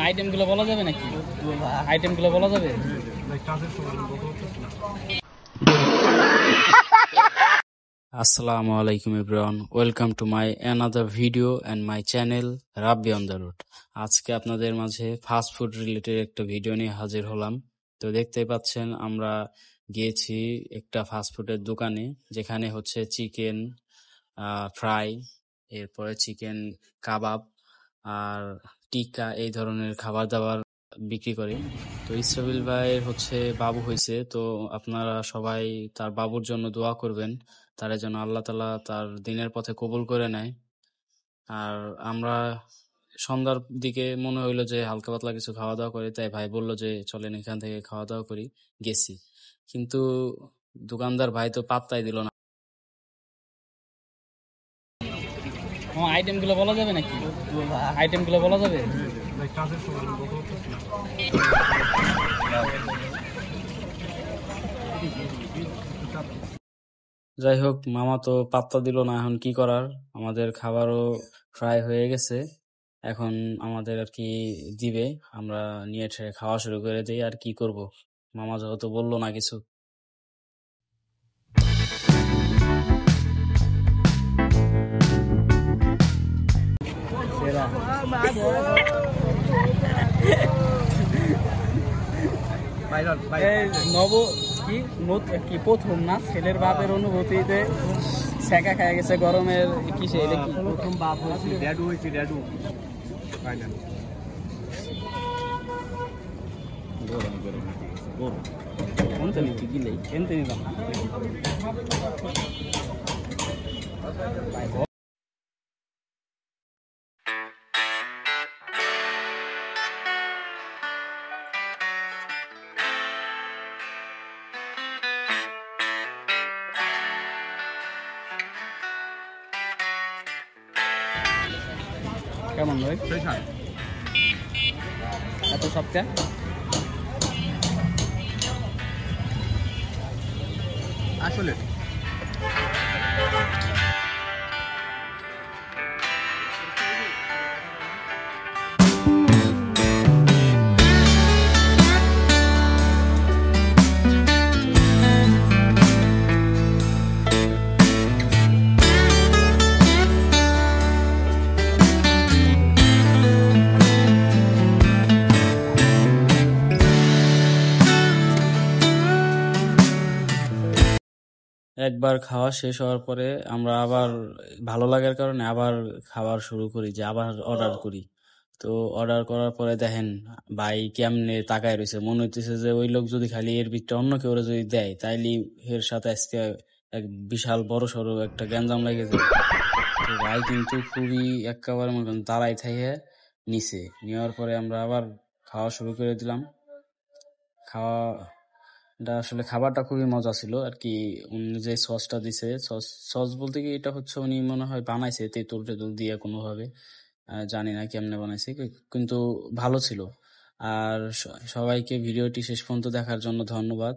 আইটেমগুলো বলা যাবে নাকি? আইটেমগুলো বলা যাবে? Assalamu alaikum everyone, welcome to my another video and my channel Rabbi on the Road. আজকে আপনাদের মাঝে ফাস্ট ফুড রিলেটেড একটা ভিডিও নিয়ে হাজির হলাম। তো দেখতেই পাচ্ছেন আমরা গিয়েছি একটা ফাস্ট ফুডের দোকানে, যেখানে হচ্ছে চিকেন ফ্রাই, এরপরে চিকেন কাবাব আর টিক্কা এই ধরনের খাবার দাবার বিক্রি করে। তো ইসরাবিল ভাইয়ের হচ্ছে বাবু হয়েছে, তো আপনারা সবাই তার বাবুর জন্য দোয়া করবেন, তার যেন আল্লাহ তাআলা তার দিনের পথে কবুল করে নেয়। আর আমরা সন্ধ্যার দিকে মনে হইলো যে হালকা পাতলা কিছু খাওয়া দাওয়া করি, তাই ভাই বললো যে চলেন এখান থেকে খাওয়া দাওয়া করি। গেছি, কিন্তু দোকানদার ভাই তো পাত্তাই দিল না। আইটেমগুলো বলা যাবে নাকি? আইটেমগুলো বলা যাবে? যাই হোক, মামা তো পাত্তা দিল না, এখন কি করার। আমাদের খাবারও ফ্রাই হয়ে গেছে, এখন আমাদের আর কি দিবে, আমরা নিয়ে খাওয়া শুরু করে দিই। আর কি করব, মামা যেহেতু বললো না কিছু। প্রথম না, ছেলের বাপের অনুভূতিতে ছেঁকা খায় গেছে গরমের কিসে। এটা কি প্রথম বাপ হয়েছে? ড্যাডু হয়েছে, ড্যাডু ফাইনাল গরম গরম গরম কোনটা নিতে গিলেই এনতে নিলাম না। কেমন ভাই? এত সবটা আসলে একবার খাওয়া শেষ হওয়ার পরে আমরা আবার ভালো লাগার কারণে আবার খাবার শুরু করি, যে আবার অর্ডার করি। তো অর্ডার করার পরে দেখেন ভাই কেমনে তাকায় রয়েছে, মনে হইতেছে যে ওই লোক যদি খালি এর ভিতরে অন্য কেউ যদি দেয়, তাইলে এর সাথে আজকে এক বিশাল বড় সড়ো একটা গ্যাঞ্জাম লেগে যায়। তো ভাই কিন্তু খুবই একেবারে মনে করেন দাঁড়াই থেকে নিছে, নেওয়ার পরে আমরা আবার খাওয়া শুরু করে দিলাম। আসলে খাবারটা খুবই মজা ছিল আর কি। উনি যে সসটা দিছে, সস বলতে কি এটা হচ্ছে উনি মনে হয় বানাইছে তেঁতুল টেতুল দিয়ে কোনোভাবে, জানি না কেমনে বানাইছে, কিন্তু ভালো ছিল। আর সবাইকে ভিডিওটি শেষ পর্যন্ত দেখার জন্য ধন্যবাদ।